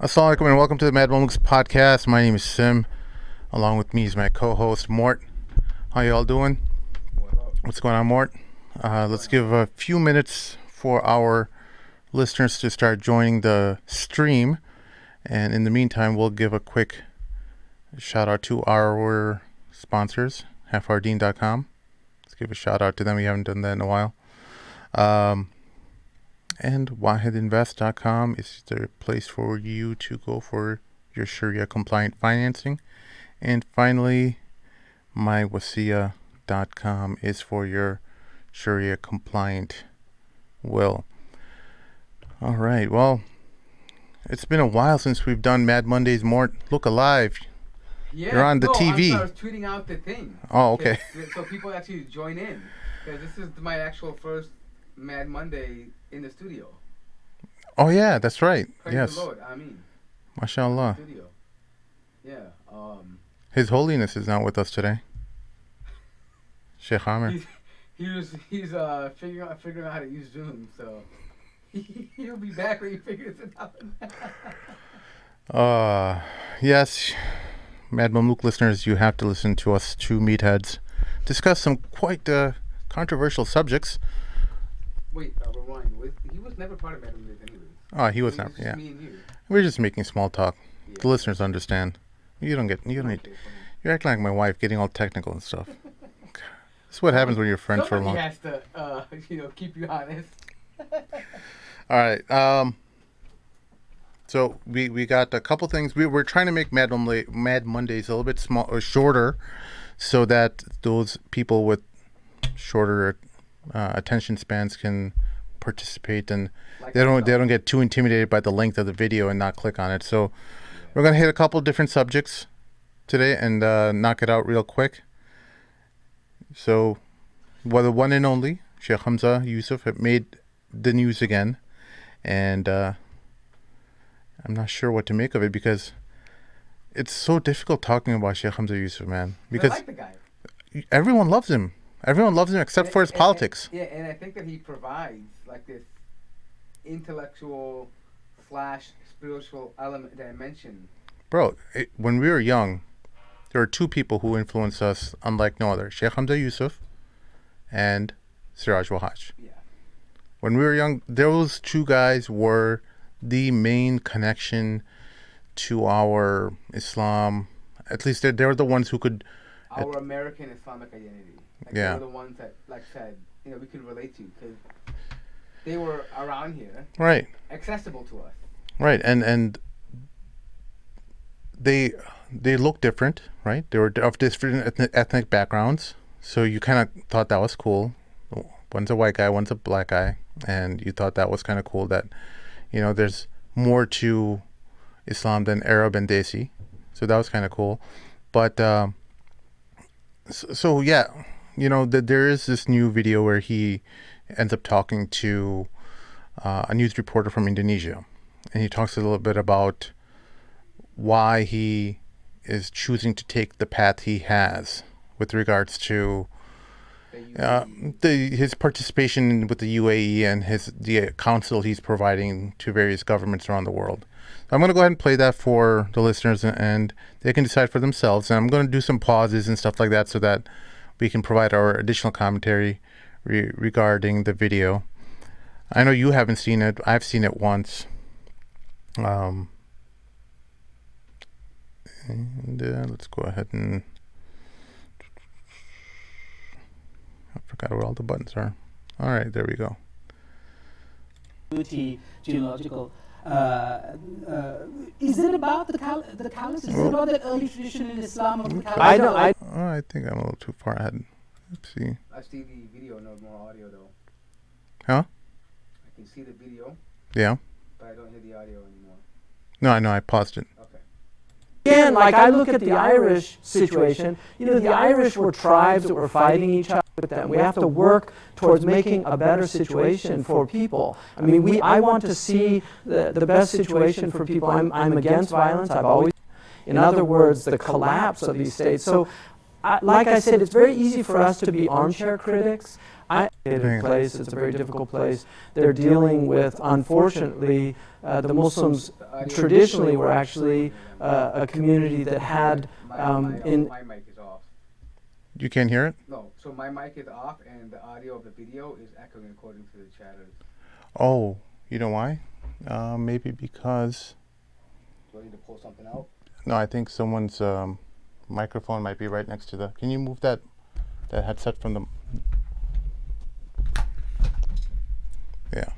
Assalamu alaikum and welcome to the Mad Mamluks podcast. My name is Sim. Along with me is my co-host Mort. How y'all doing? What's going on, Mort? Let's give a few minutes for our listeners to start joining the stream. And in the meantime, we'll give a quick shout out to our sponsors, halfardeen.com. Let's give a shout out to them. We haven't done that in a while. And wahidinvest.com is the place for you to go for your Sharia compliant financing. And finally, mywasiya.com is for your Sharia compliant will. All right, well, it's been a while since we've done Mad Mondays. Mort, look alive. Yeah, You're on the TV. I was tweeting out the thing. Oh, okay. So people actually join in. Because this is my actual first Mad Monday in the studio. Oh, yeah, that's right. Praise yes. the Lord. I mean. MashaAllah. Studio. Yeah. His Holiness is not with us today. Sheikh Amir. He's figuring out how to use Zoom, so he'll be back when he figures it out. Yes, Mad Mamluk listeners, you have to listen to us two meatheads discuss some quite controversial subjects. Wait, rewind. He was never part of Mad Mondays anyways. Oh, he was never. Yeah, me and you. We're just making small talk. Yeah. The listeners understand. You're acting like my wife, getting all technical and stuff. This is what happens when you're friends for a long time. Somebody has to, keep you honest. All right. So we got a couple things. We're trying to make Mad Mondays a little bit shorter, so that those people with shorter attention spans can participate, and they don't get too intimidated by the length of the video and not click on it. So we're gonna hit a couple different subjects today and knock it out real quick. So, the one and only Sheikh Hamza Yusuf have made the news again, and I'm not sure what to make of it because it's so difficult talking about Sheikh Hamza Yusuf, man. Because I like the guy. Everyone loves him. Everyone loves him except for his politics. And I think that he provides like this intellectual / spiritual dimension. Bro, when we were young, there were two people who influenced us unlike no other. Sheikh Hamza Yusuf and Siraj Wahaj. Yeah. When we were young, those two guys were the main connection to our Islam. At least they were the ones who could... Our American Islamic identity. They were the ones that, like said, we could relate to because they were around here. Right. Accessible to us. Right, and they look different, right? They were of different ethnic backgrounds, so you kind of thought that was cool. One's a white guy, one's a black guy, and you thought that was kind of cool that, there's more to Islam than Arab and Desi, so that was kind of cool. But there is this new video where he ends up talking to a news reporter from Indonesia, and he talks a little bit about why he is choosing to take the path he has with regards to his participation with the UAE and the counsel he's providing to various governments around the world. So I'm going to go ahead and play that for the listeners, and they can decide for themselves. And I'm going to do some pauses and stuff like that so that we can provide our additional commentary regarding the video. I know you haven't seen it. I've seen it once. Let's go ahead and... I forgot where all the buttons are. All right, there we go. Genealogical. Is it about the caliphs? Is it about that early tradition in Islam of the caliphs? I think I'm a little too far ahead. Let's see. I see the video, no more audio though. Huh? I can see the video. Yeah. But I don't hear the audio anymore. No, I know. I paused it. Okay. Again, like I look at the Irish situation, the Irish were tribes that were fighting each other with them. We have to work towards making a better situation for people. I mean, I want to see the best situation for people. I'm against violence. I've always, in other words, the collapse of these states. So, like I said, it's very easy for us to be armchair critics. place. It's a very difficult place. They're dealing with, unfortunately, the Muslims traditionally were actually a community that had my mic is off. You can't hear it? No, so my mic is off and the audio of the video is echoing according to the chatters. Oh, you know why? Maybe because... Do I need to pull something out? No, I think someone's microphone might be right next to the... Can you move that headset from the... Yeah.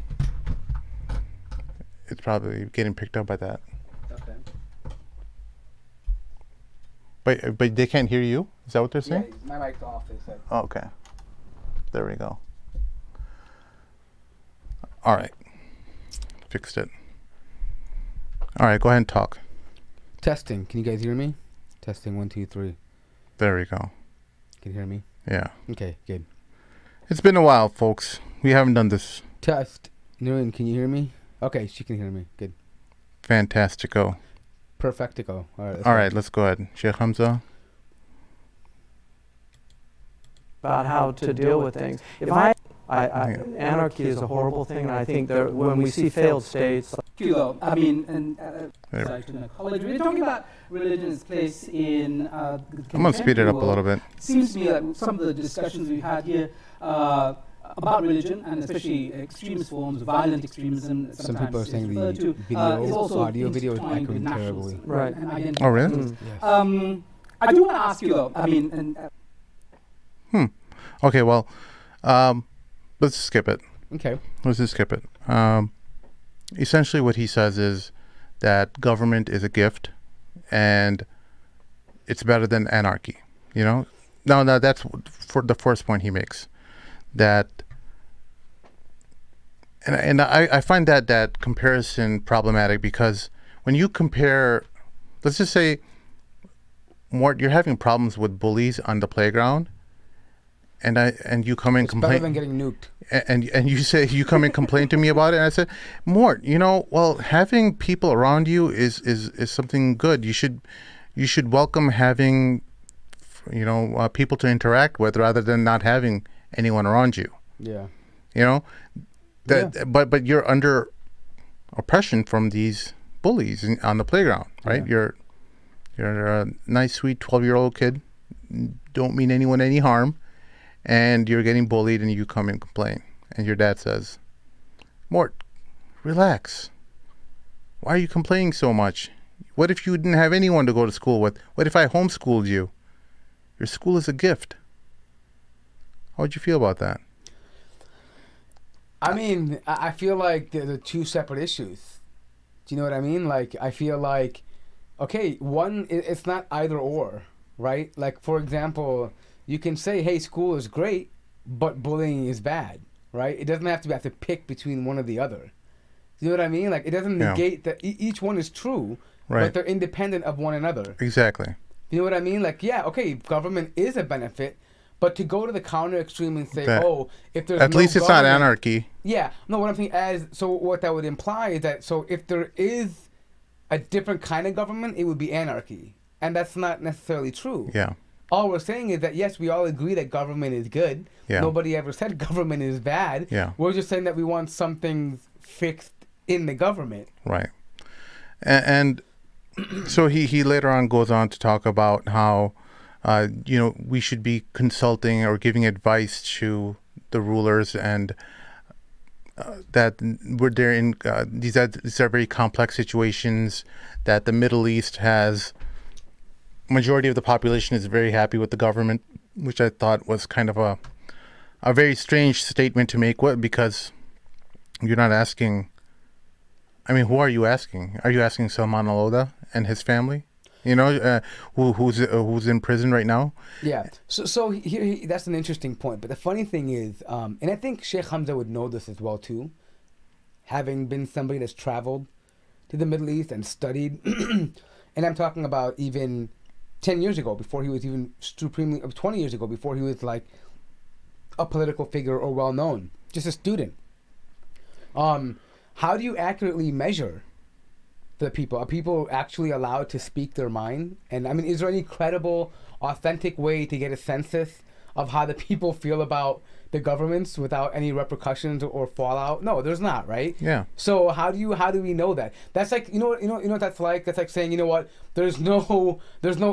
It's probably getting picked up by that. Okay. But they can't hear you? Is that what they're Yeah, saying? my mic's off, they said. Oh, okay. There we go. All right. Fixed it. All right, go ahead and talk. Testing. Can you guys hear me? Testing 1, 2, 3. There we go. Can you hear me? Yeah. Okay, good. It's been a while, folks. We haven't done this. Test. Nurin, can you hear me? Okay, she can hear me. Good. Fantastico. Perfectico. All All right, let's go ahead. Sheikh Hamza. about how to deal with things. Anarchy is a horrible thing, and I think that when we see failed states, Though. I mean, and There. sorry to my colleague, we're talking about religion's place in. I'm going to speed it up a little bit. Seems to me like some of the discussions we've had here about religion, and especially extremist forms, violent extremism. Some people are saying referred the to, is also audio video is intertwined with echoing nationalism, terribly. Right. And identity. Oh, really? Mm. Yes. I do want to ask you though. I mean, and Okay, well, let's skip it. Okay. Let's just skip it. Essentially, what he says is that government is a gift, and it's better than anarchy. You know, no, that's for the first point he makes. That, and I find that comparison problematic because when you compare, let's just say, Mort, you're having problems with bullies on the playground, and you come and It's better complain. than getting nuked. And you say you come and complain to me about it, and I said, Mort, well, having people around you is something good. You should welcome having, people to interact with rather than not having anyone around you. Yeah. But you're under oppression from these bullies on the playground, right? Yeah. You're a nice, sweet 12-year-old kid, don't mean anyone any harm. And you're getting bullied and you come and complain. And your dad says, Mort, relax. Why are you complaining so much? What if you didn't have anyone to go to school with? What if I homeschooled you? Your school is a gift. How would you feel about that? I mean, I feel like they're two separate issues. Do you know what I mean? Like, I feel like, okay, one, it's not either or, right? Like, for example, you can say, hey, school is great, but bullying is bad, right? It doesn't have to pick between one or the other. You know what I mean? Like, it doesn't negate that each one is true, Right. but they're independent of one another. Exactly. You know what I mean? Like, yeah, okay, government is a benefit, but to go to the counter extreme and say, if there's At least it's not government- anarchy. Yeah, no, what I'm saying what that would imply is that, so if there is a different kind of government, it would be anarchy. And that's not necessarily true. Yeah. All we're saying is that, yes, we all agree that government is good. Yeah. Nobody ever said government is bad. Yeah. We're just saying that we want some things fixed in the government. Right. And so he later on goes on to talk about how, we should be consulting or giving advice to the rulers, and that they're in these are very complex situations, that the Middle East has majority of the population is very happy with the government, which I thought was kind of a very strange statement to make. Because you're not asking. I mean, who are you asking? Are you asking Salman al-Ouda and his family? Who's in prison right now? Yeah. So here, that's an interesting point. But the funny thing is, and I think Sheikh Hamza would know this as well too, having been somebody that's traveled to the Middle East and studied, and I'm talking about even 10 years ago, before he was even 20 years ago, before he was like a political figure or well known, just a student. How do you accurately measure the people? Are people actually allowed to speak their mind? And I mean, is there any credible, authentic way to get a census of how the people feel about the governments without any repercussions or fallout? No, there's not, right? Yeah. So how do we know that? That's like you know what that's like. That's like saying, you know what, there's no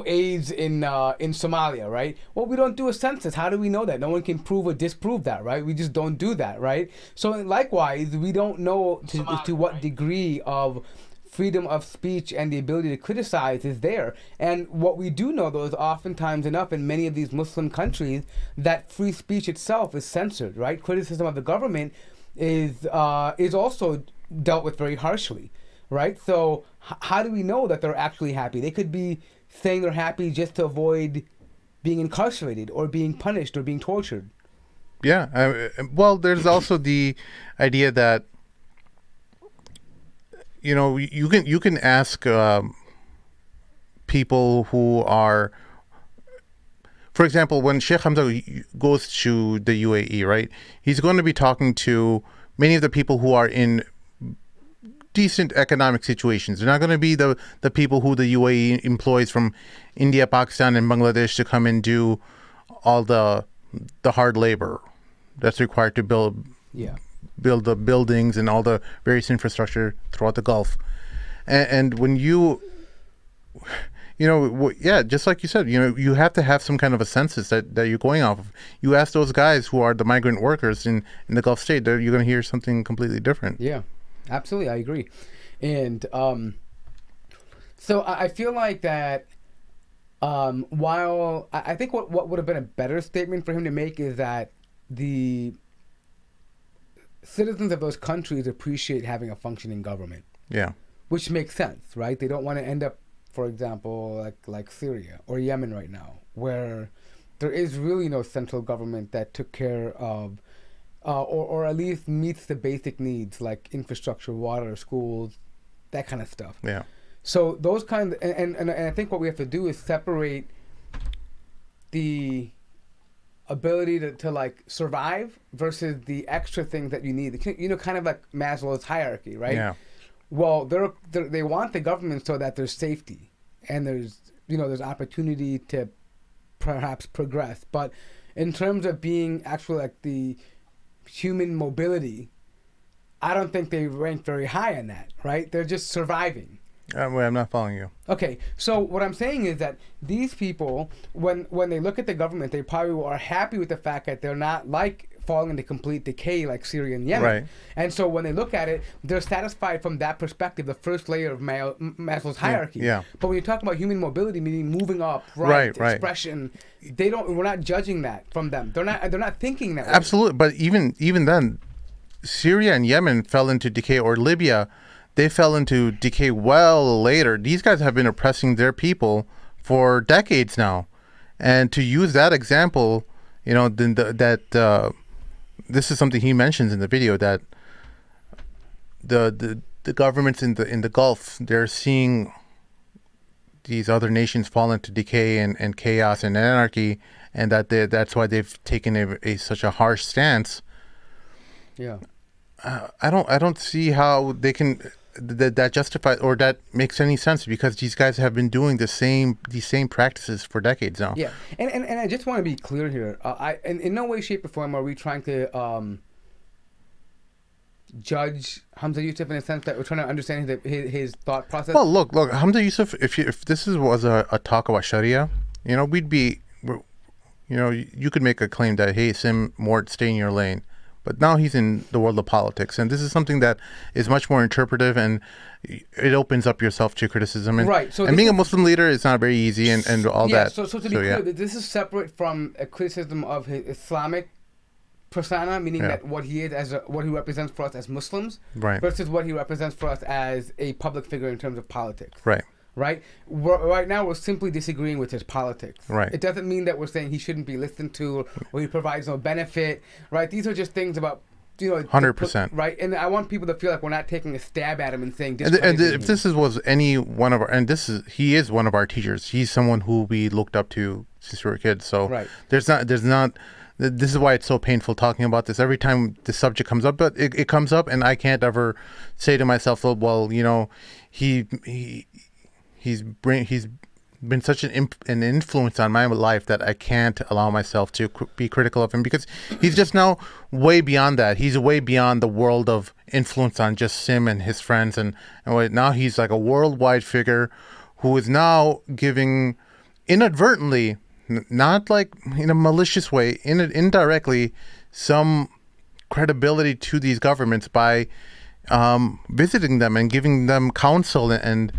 AIDS in Somalia, right? Well, we don't do a census. How do we know that? No one can prove or disprove that, right? We just don't do that, right? So likewise, we don't know to what degree of freedom of speech and the ability to criticize is there. And what we do know, though, is oftentimes enough in many of these Muslim countries that free speech itself is censored, right? Criticism of the government is also dealt with very harshly, right? So how do we know that they're actually happy? They could be saying they're happy just to avoid being incarcerated or being punished or being tortured. Yeah. Well, there's also the idea that, you know, you can ask people who are, for example, when Sheikh Hamza goes to the UAE, right? He's going to be talking to many of the people who are in decent economic situations. They're not going to be the people who the UAE employs from India, Pakistan, and Bangladesh to come and do all the hard labor that's required to build the buildings and all the various infrastructure throughout the Gulf. And when you know, just like you said, you know, you have to have some kind of a census that you're going off of. You ask those guys who are the migrant workers in the Gulf state, you're going to hear something completely different. Yeah, absolutely. I agree. And so I feel like that while I think what would have been a better statement for him to make is that the citizens of those countries appreciate having a functioning government. Yeah. Which makes sense, right? They don't want to end up, for example, like Syria or Yemen right now, where there is really no central government that took care of or at least meets the basic needs like infrastructure, water, schools, that kind of stuff. Yeah. So those kinds, and I think what we have to do is separate the ability to like survive versus the extra things that you need. You know, kind of like Maslow's hierarchy, right? Yeah. Well, they want the government so that there's safety and there's opportunity to perhaps progress. But in terms of being actually like the human mobility, I don't think they rank very high on that, right? They're just surviving. Wait, I'm not following you. Okay, so what I'm saying is that these people, when they look at the government, they probably are happy with the fact that they're not like falling into complete decay like Syria and Yemen. Right. And so when they look at it, they're satisfied from that perspective, the first layer of Maslow's hierarchy. Yeah. But when you talk about human mobility, meaning moving up, Right. expression, we're not judging that from them. They're not thinking that way. Absolutely. But even then, Syria and Yemen fell into decay, or Libya, they fell into decay well later. These guys have been oppressing their people for decades now. And to use that example, you know, this is something he mentions in the video, that the governments in the Gulf, they're seeing these other nations fall into decay and chaos and anarchy, and that's why they've taken such a harsh stance. Yeah. I don't see how they can that justifies or that makes any sense, because these guys have been doing these same practices for decades now. Yeah, and I just want to be clear here. In no way, shape, or form are we trying to judge Hamza Yusuf in a sense that we're trying to understand his thought process. Well, look, Hamza Yusuf. If this was a talk about Sharia, you know, you could make a claim that, hey, Sim Mort, stay in your lane. But now he's in the world of politics, and this is something that is much more interpretive, and it opens up yourself to criticism. And, right. So and being a Muslim leader is not very easy, and all that. So to be clear, this is separate from a criticism of his Islamic persona, meaning that what he is what he represents for us as Muslims, right, versus what he represents for us as a public figure in terms of politics. Right. Right? Right now, we're simply disagreeing with his politics. Right. It doesn't mean that we're saying he shouldn't be listened to or he provides no benefit. Right? These are just things about, 100%. Right? And I want people to feel like we're not taking a stab at him and saying, and if this was any one of our, and he is one of our teachers. He's someone who we looked up to since we were kids. So right. there's not. This is why it's so painful talking about this every time the subject comes up. But it comes up, and I can't ever say to myself, well, he's been such an influence on my life that I can't allow myself to be critical of him, because he's just now way beyond that. He's way beyond the world of influence on just Sim and his friends, and now he's like a worldwide figure who is now giving inadvertently, not like in a malicious way, indirectly, some credibility to these governments by visiting them and giving them counsel and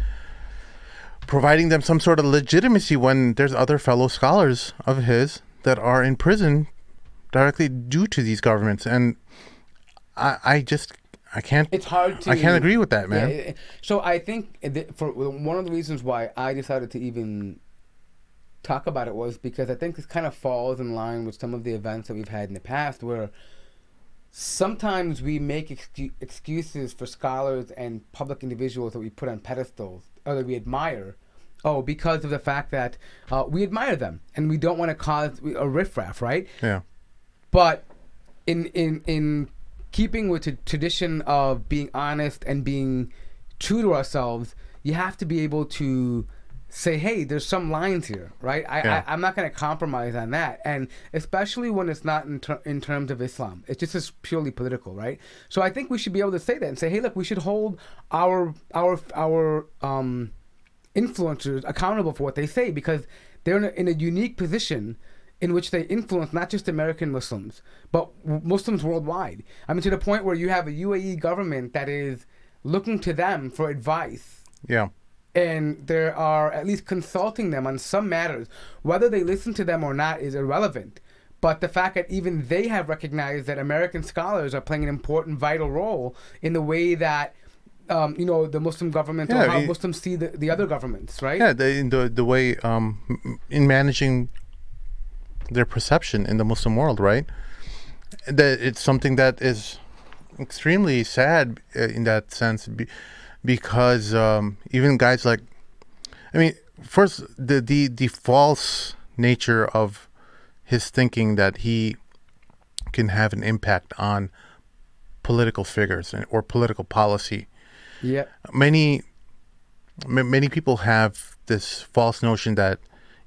providing them some sort of legitimacy when there's other fellow scholars of his that are in prison directly due to these governments. And I can't. It's hard to. I can't agree with that, man. Yeah, so I think for one of the reasons why I decided to even talk about it was because I think this kind of falls in line with some of the events that we've had in the past, where sometimes we make excuses for scholars and public individuals that we put on pedestals or that we admire. Oh, because of the fact that we admire them and we don't want to cause a riffraff, right? Yeah. But in keeping with the tradition of being honest and being true to ourselves, you have to be able to say, hey, there's some lines here, right? I'm not going to compromise on that. And especially when it's not in terms of Islam. It's just as purely political, right? So I think we should be able to say that and say, hey, look, we should hold our influencers accountable for what they say, because they're in a unique position in which they influence not just American Muslims, but Muslims worldwide. I mean, to the point where you have a UAE government that is looking to them for advice. Yeah. And they are at least consulting them on some matters. Whether they listen to them or not is irrelevant. But the fact that even they have recognized that American scholars are playing an important, vital role in the way that, the Muslim government or how Muslims see the other governments, right? Yeah, the way in managing their perception in the Muslim world, right? That it's something that is extremely sad in that sense, because even guys like, I mean, first the false nature of his thinking that he can have an impact on political figures or political policy. Yeah. Many people have this false notion that,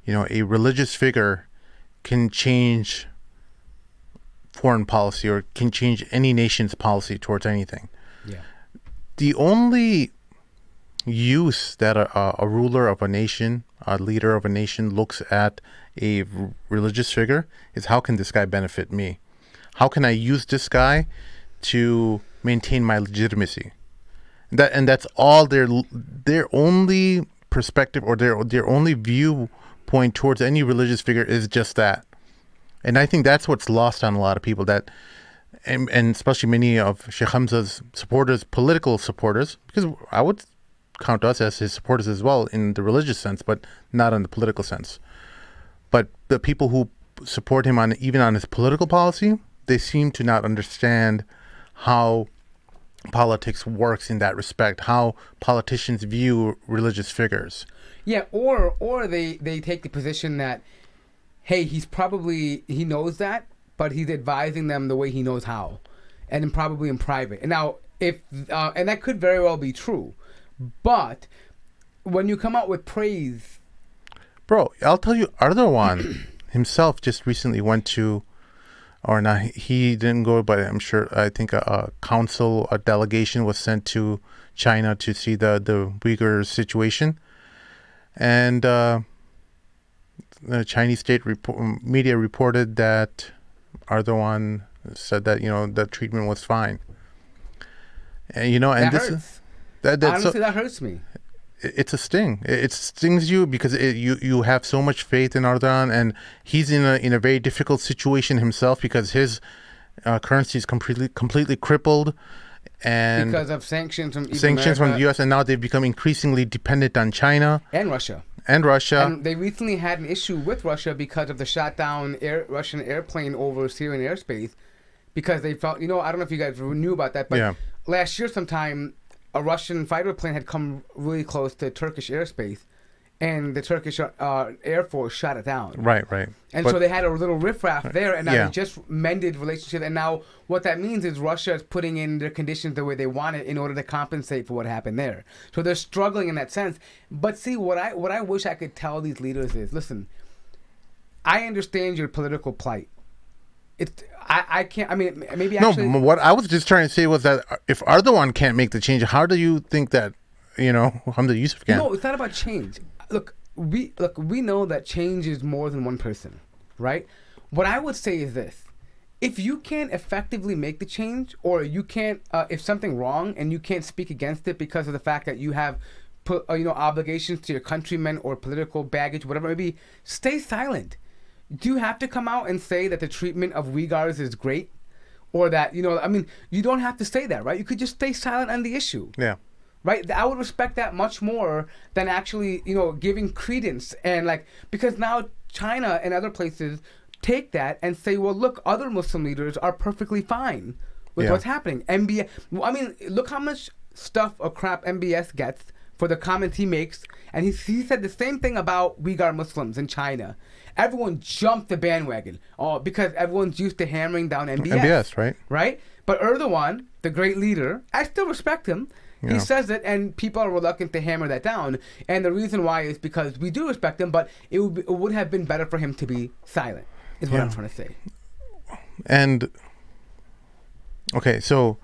a religious figure can change foreign policy or can change any nation's policy towards anything. Yeah. The only use that a ruler of a nation, a leader of a nation, looks at a religious figure is, how can this guy benefit me? How can I use this guy to maintain my legitimacy? That's all their only perspective or their only viewpoint towards any religious figure is just that. And I think that's what's lost on a lot of people, that and especially many of Sheikh Hamza's supporters, political supporters, because I would count us as his supporters as well in the religious sense, but not in the political sense. But the people who support him even on his political policy, they seem to not understand how politics works in that respect, how politicians view religious figures. Yeah, or they take the position that, hey, he knows that, but he's advising them the way he knows how, and probably in private. And now, and that could very well be true, but when you come out with praise, bro, I'll tell you, Erdogan himself just recently went to, or not, he didn't go, but I think a delegation was sent to China to see the Uyghur situation, and the Chinese state media reported that Erdogan said that the treatment was fine, and that this hurts. Honestly, that hurts me. It's a sting. It stings you because you have so much faith in Erdogan, and he's in a very difficult situation himself because his currency is completely crippled, and because of sanctions from the U.S. and now they've become increasingly dependent on China and Russia. And they recently had an issue with Russia because of the shot down Russian airplane over Syrian airspace, because they felt, I don't know if you guys knew about that, but last year sometime, a Russian fighter plane had come really close to Turkish airspace, and the Turkish Air Force shot it down. Right. And But- so they had a little riffraff there, and now Yeah. they just mended relationships. And now what that means is Russia is putting in their conditions the way they want it in order to compensate for what happened there. So they're struggling in that sense. But see, what I wish I could tell these leaders is, listen, I understand your political plight. I can't. I mean, maybe No, actually. what I was just trying to say was that if Erdogan can't make the change, how do you think that, Hamza Yusuf can? No, it's not about change. Look, we know that change is more than one person, right? What I would say is this: if you can't effectively make the change, or you can't, if something wrong and you can't speak against it because of the fact that you have, obligations to your countrymen or political baggage, whatever it may be, stay silent. Do you have to come out and say that the treatment of Uyghurs is great, or that you don't have to say that, right? You could just stay silent on the issue. Yeah. Right, I would respect that much more than actually, giving credence because now China and other places take that and say, well, look, other Muslim leaders are perfectly fine with Yeah. what's happening. MBS, look how much stuff or crap MBS gets for the comments he makes, and he said the same thing about Uyghur Muslims in China. Everyone jumped the bandwagon, because everyone's used to hammering down MBS. MBS, right? Right? But Erdogan, the great leader, I still respect him. Yeah. He says it, and people are reluctant to hammer that down. And the reason why is because we do respect him, but it would have been better for him to be silent, is what I'm trying to say. And okay, so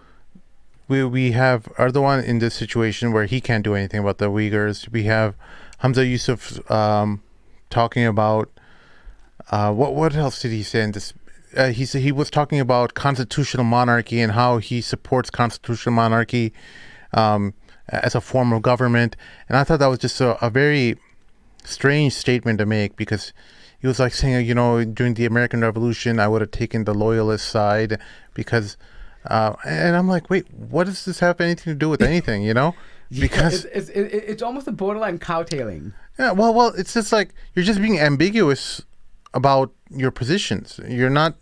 we have Erdogan in this situation where he can't do anything about the Uyghurs. We have Hamza Yusuf talking about what else did he say in this? He was talking about constitutional monarchy and how he supports constitutional monarchy as a form of government. And I thought that was just a very strange statement to make, because he was like saying, during the American Revolution, I would have taken the loyalist side because, and I'm like, wait, what does this have anything to do with anything, Because it's almost a borderline cowtailing. yeah, well, it's just like you're just being ambiguous about your positions. You're not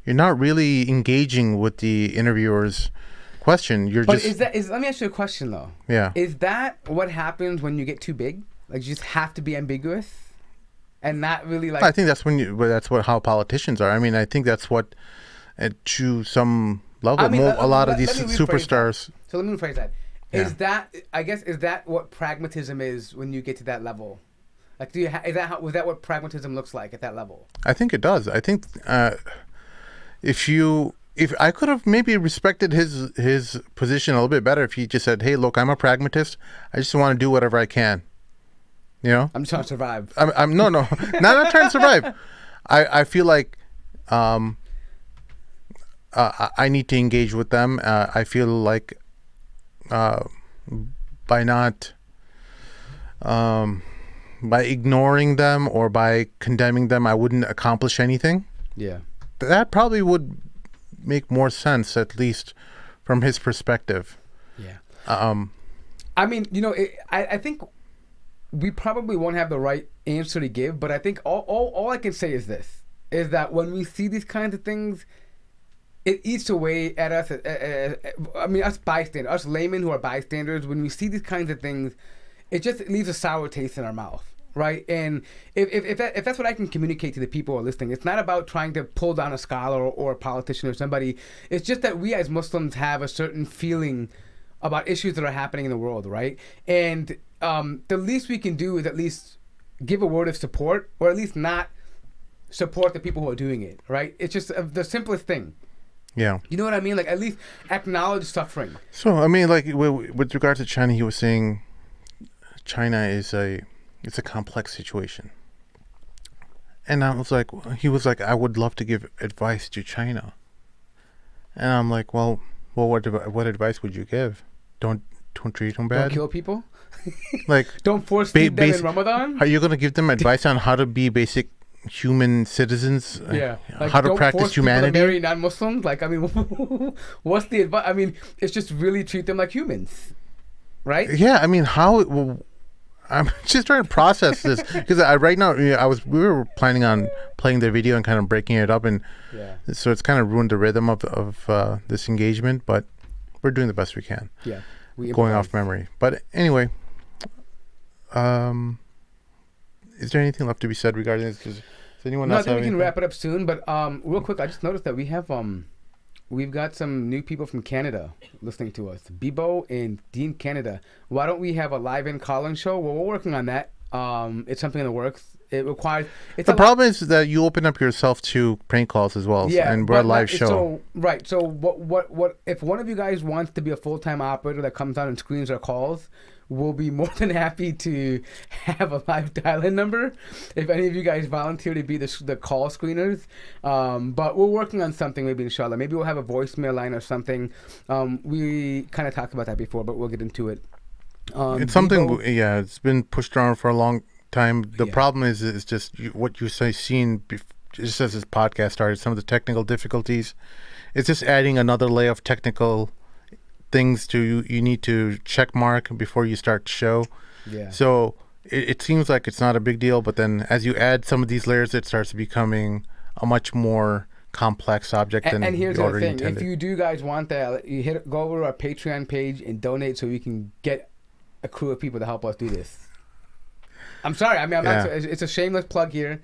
really engaging with the interviewer's question. But let me ask you a question though. Yeah. Is that what happens when you get too big? Like, you just have to be ambiguous and not really I think that's how politicians are. I mean, I think that's what, to some level, a lot of these let me rephrase superstars. So let me rephrase that. Yeah. Is that what pragmatism is when you get to that level? Like, was that what pragmatism looks like at that level? I think it does. I think if I could have maybe respected his position a little bit better if he just said, "Hey, look, I'm a pragmatist. I just want to do whatever I can." I'm just trying to survive. I'm not trying to survive. I feel like I need to engage with them. I feel like by not by ignoring them or by condemning them, I wouldn't accomplish anything. Yeah. That probably would make more sense, at least from his perspective. Yeah. I I think we probably won't have the right answer to give, but I think all I can say is this, is that when we see these kinds of things, it eats away at us, us bystanders, us laymen who are bystanders. When we see these kinds of things, it just leaves a sour taste in our mouth, right? And if that's what I can communicate to the people who are listening, it's not about trying to pull down a scholar or a politician or somebody. It's just that we as Muslims have a certain feeling about issues that are happening in the world, right? And the least we can do is at least give a word of support, or at least not support the people who are doing it, right? It's just the simplest thing. Yeah. You know what I mean? Like, at least acknowledge suffering. So, I mean, like, with regard to China, he was saying China is it's a complex situation. And he was like, I would love to give advice to China. And I'm like, well, what advice would you give? Don't treat them bad. Don't kill people. Like, Don't force feed them in Ramadan. Are you going to give them advice on how to be basic human citizens? Yeah. Like, how to don't practice force people humanity? to marry non-Muslims. Like, I mean, what's the advice? I mean, it's just really treat them like humans, right? Yeah, I mean, I'm just trying to process this because right now we were planning on playing the video and kind of breaking it up, and so it's kind of ruined the rhythm of this engagement. But we're doing the best we can. Yeah, going off memory. But anyway, is there anything left to be said regarding this? Does anyone No, I else think have we can anything? wrap it up soon. But real quick, I just noticed that we have we've got some new people from Canada listening to us. Bibo and Dean Canada. Why don't we have a live-in call-in show? Well, we're working on that. It's something in the works. It requires. It's The a problem is that you open up yourself to prank calls as well, and we're a but live show. So right. So what? If one of you guys wants to be a full-time operator that comes out and screens our calls, we'll be more than happy to have a live dial-in number. If any of you guys volunteer to be the call screeners, but we're working on something. Maybe inshallah. Maybe we'll have a voicemail line or something. We kind of talked about that before, but we'll get into it. It's something, Bibo- yeah. It's been pushed around for a long time. The Yeah. problem is just what you say. Seen just as this podcast started, some of the technical difficulties. It's just adding another layer of technical things to you need to check mark before you start the show. Yeah. So it seems like it's not a big deal, but then as you add some of these layers, it starts becoming a much more complex object than And here's you the other already thing: intended. if you do guys want that, you go over to our Patreon page and donate so we can get a crew of people to help us do this. I'm sorry. I mean, it's a shameless plug here,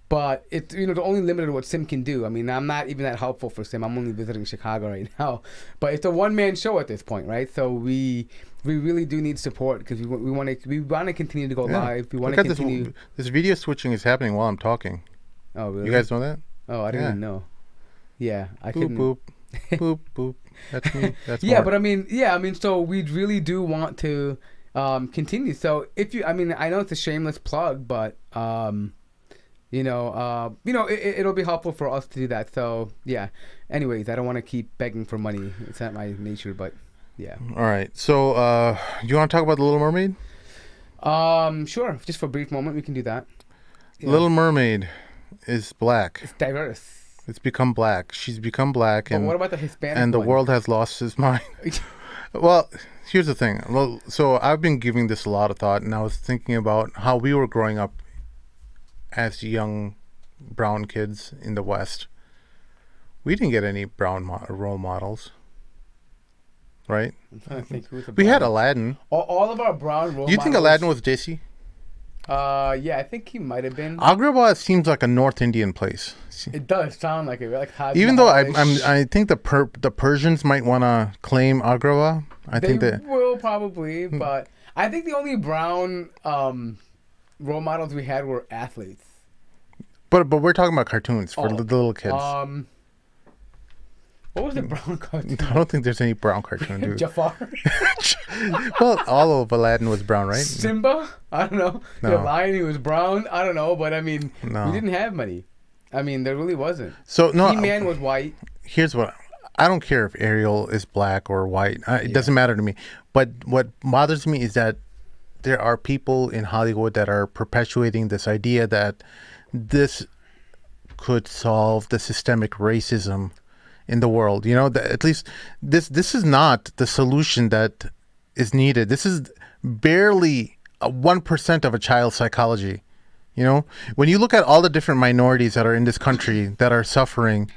but it's they're only limited to what Sim can do. I mean, I'm not even that helpful for Sim. I'm only visiting Chicago right now, but it's a one-man show at this point, right? So we really do need support because we want to continue to go Yeah. live. We want Look to at continue. this video switching is happening while I'm talking. Oh, really? You guys know that? Oh, I didn't Yeah. even know. Yeah, I Boop couldn't. boop boop boop. That's me. That's Yeah, Mark. but I mean, so we really do want to continue. So if you, I mean, I know it's a shameless plug, but it'll be helpful for us to do that. So yeah. Anyways, I don't want to keep begging for money. It's not my nature, but yeah. All right. So, you want to talk about the Little Mermaid? Sure. Just for a brief moment, we can do that. Yeah. Little Mermaid is black. It's diverse. It's become black. She's become black, But and what about the Hispanic and the one? world has lost its mind. Well, here's the thing. Well, so I've been giving this a lot of thought, and I was thinking about how we were growing up as young brown kids in the West. We didn't get any brown role models, right? I'm trying to think who's a We had brown- Aladdin. all of our brown role Do you think models- Aladdin was Desi? Yeah, I think he might have been. Agrabah seems like a North Indian place. It does sound like it, like Taj Even though Mahal-ish. I think the Persians might want to claim Agrabah. I They think that will probably, but I think the only brown role models we had were athletes. but we're talking about cartoons for Oh, the little kids. What was the brown cartoon? I don't think there's any brown cartoon, dude. Jafar, Well, all of Aladdin was brown, right? Simba. I don't know. The No. lion, he was brown. I don't know, but I mean, No. we didn't have many. I mean, there really wasn't. So no, He-Man was white. here's what I don't care if Ariel is black or white. It doesn't matter to me. But what bothers me is that there are people in Hollywood that are perpetuating this idea that this could solve the systemic racism in the world. You know, that at least this is not the solution that is needed. This is barely 1% of a child's psychology. You know, when you look at all the different minorities that are in this country that are suffering,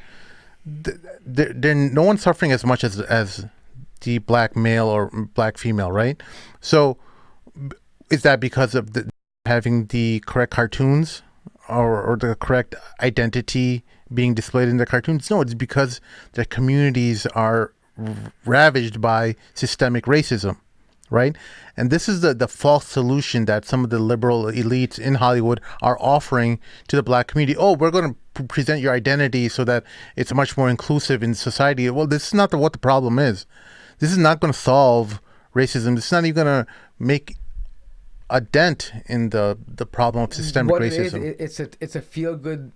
they're no one's suffering as much as the black male or black female, right? So, is that because of having the correct cartoons or the correct identity being displayed in the cartoons? No, it's because their communities are ravaged by systemic racism, right? And this is the false solution that some of the liberal elites in Hollywood are offering to the black community. Oh, we're going to present your identity so that it's much more inclusive in society. Well, this is not what the problem is. This is not going to solve racism. This is not even going to make a dent in the problem of systemic What racism. it is, it's a feel good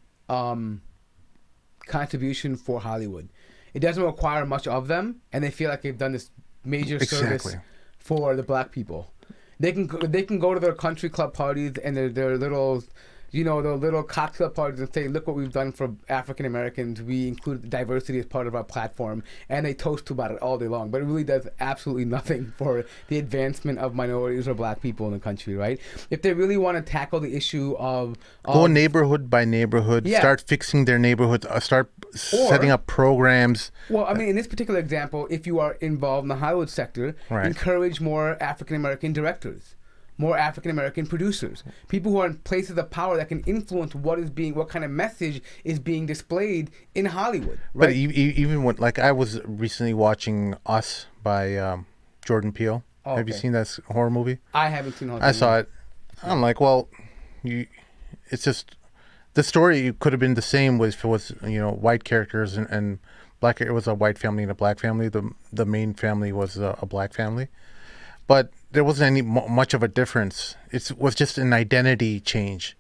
contribution for Hollywood. It doesn't require much of them, and they feel like they've done this major service Exactly. for the black people. They can go to their country club parties and their little, their little cocktail parties and say, look what we've done for African Americans. We include diversity as part of our platform, and they toast about it all day long. But it really does absolutely nothing for the advancement of minorities or black people in the country, right? If they really want to tackle the issue of Go neighborhood by neighborhood, Yeah. start fixing their neighborhoods, start setting up programs. Well, I mean, in this particular example, if you are involved in the Hollywood sector, Right. encourage more African American directors, more African American producers, people who are in places of power that can influence what kind of message is being displayed in Hollywood. Right? But even when, like, I was recently watching Us by Jordan Peele. Oh, Have you okay. seen that horror movie? I haven't seen. I saw it. I'm like, well, it's just the story could have been the same if it was, white characters and black. It was a white family and a black family. The main family was a black family, but there wasn't any much of a difference. It was just an identity change.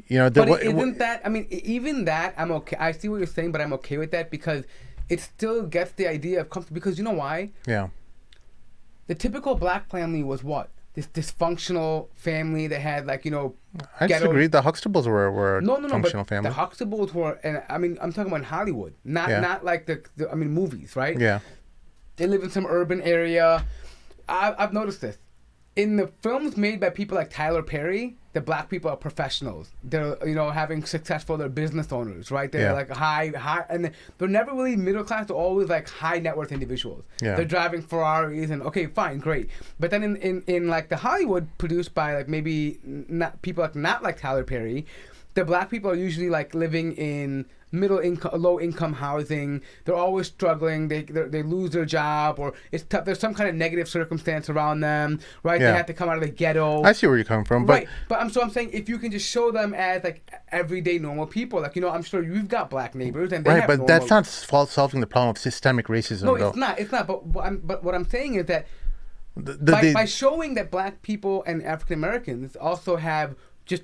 But isn't that? I mean, even that, I'm okay. I see what you're saying, but I'm okay with that because it still gets the idea of comfort. Because you know why? Yeah. The typical black family was what? This dysfunctional family that had I ghetto- disagree. The Huxtables were a No, functional but family. the Huxtables were, and I mean, I'm talking about in Hollywood, Yeah. not like the movies, right? Yeah. They live in some urban area. I've noticed this. In the films made by people like Tyler Perry, the black people are professionals. They're, having successful, they're business owners, right? They're Yeah. like high, and they're never really middle class. They're always like high net worth individuals. Yeah. They're driving Ferraris and okay, fine, great. But then in like the Hollywood produced by like maybe not people not like Tyler Perry, the black people are usually like living in middle income, low income housing. They're always struggling. They lose their job or it's tough. There's some kind of negative circumstance around them, right? Yeah. They have to come out of the ghetto. I see where you're coming from, but Right, but I'm saying if you can just show them as like everyday normal people, like I'm sure you've got black neighbors and they right, have but that's normal- not solving the problem of systemic racism. No, though. it's not. It's not. But what I'm saying is that The- by showing that black people and African Americans also have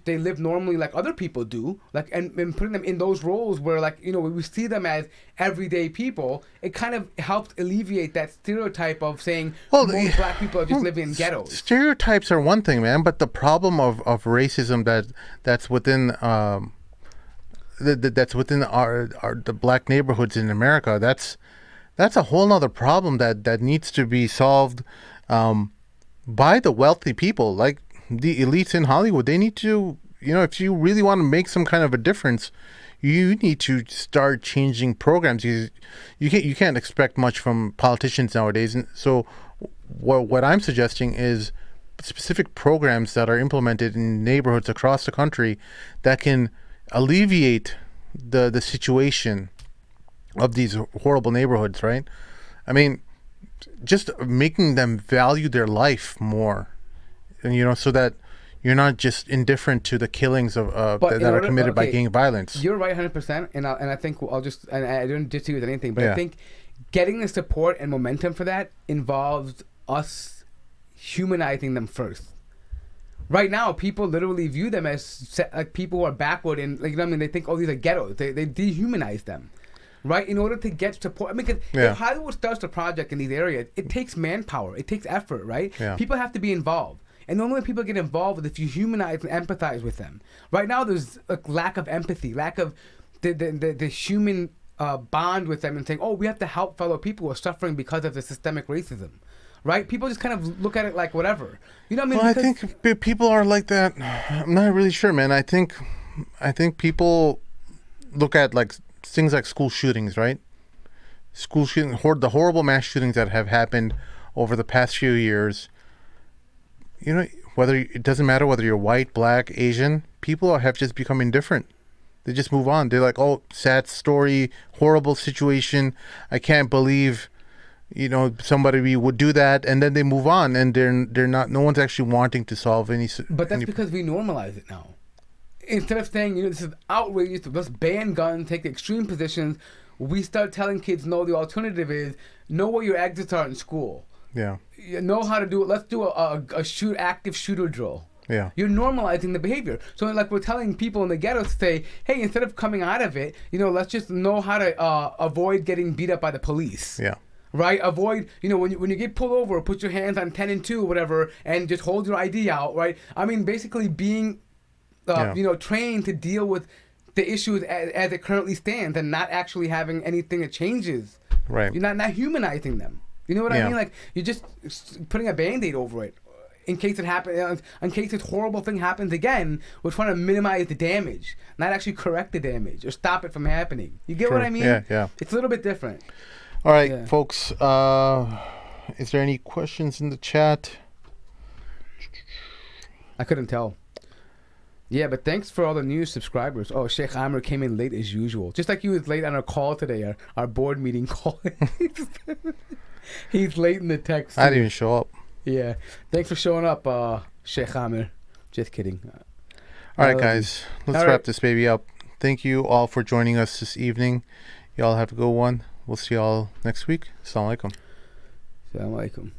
they live normally like other people do, like and putting them in those roles where like we see them as everyday people, it kind of helps alleviate that stereotype of saying most black people are just living in ghettos. Stereotypes are one thing, man, but the problem of racism that's within that's within the black neighborhoods in America, that's a whole nother problem that needs to be solved by the wealthy people, like the elites in Hollywood. They need to, if you really want to make some kind of a difference, you need to start changing programs. You can't expect much from politicians nowadays. And so what I'm suggesting is specific programs that are implemented in neighborhoods across the country that can alleviate the situation of these horrible neighborhoods, right? I mean, just making them value their life more, and so that you're not just indifferent to the killings of that are committed by gang violence. You're right, 100%, and I think I'll just and I don't disagree with anything, but Yeah. I think getting the support and momentum for that involves us humanizing them first. Right now, people literally view them as like people who are backward and they think, oh, these are ghettos. They dehumanize them. Right, in order to get support, I mean, because if Hollywood starts a project in these areas, it takes manpower, it takes effort, right? Yeah. People have to be involved, and the only way people get involved is if you humanize and empathize with them. Right now, there's a lack of empathy, lack of the human bond with them, and saying, oh, we have to help fellow people who are suffering because of the systemic racism. Right? People just kind of look at it like whatever. You know what I mean? Well, Because- I think people are like that. I'm not really sure, man. I think people look at like things like school shootings, right? School shooting, the horrible mass shootings that have happened over the past few years. Whether it doesn't matter whether you're white, black, Asian, people have just become indifferent. They just move on. They're like, oh, sad story, horrible situation. I can't believe, somebody would do that, and then they move on, and they're not. No one's actually wanting to solve any. But that's any, because we normalize it now. Instead of saying, this is outrageous, let's ban guns, take extreme positions, we start telling kids, no, the alternative is know what your exits are in school. Yeah. You know how to do it. Let's do a active shooter drill. Yeah. You're normalizing the behavior. So like we're telling people in the ghetto to say, hey, instead of coming out of it, let's just know how to avoid getting beat up by the police. Yeah. Right? Avoid, when you get pulled over, put your hands on 10 and 2 or whatever, and just hold your ID out, right? I mean, basically being, trained to deal with the issues as it currently stands and not actually having anything that changes. Right. You're not humanizing them. You know what I Yeah. mean? Like, you're just putting a Band-Aid over it. In case it happens, in case this horrible thing happens again, we're trying to minimize the damage, not actually correct the damage or stop it from happening. You get what Sure. I mean? Yeah. It's a little bit different. All right, Yeah. folks. Is there any questions in the chat? I couldn't tell. Yeah, but thanks for all the new subscribers. Oh, Sheikh Amr came in late as usual. Just like he was late on our call today, our board meeting call. He's late in the text. I didn't even show up. Yeah. Thanks for showing up, Sheikh Amr. Just kidding. All right, guys. Let's All wrap right. this baby up. Thank you all for joining us this evening. Y'all have a good one. We'll see y'all next week. Assalamu alaikum. Assalamu alaikum.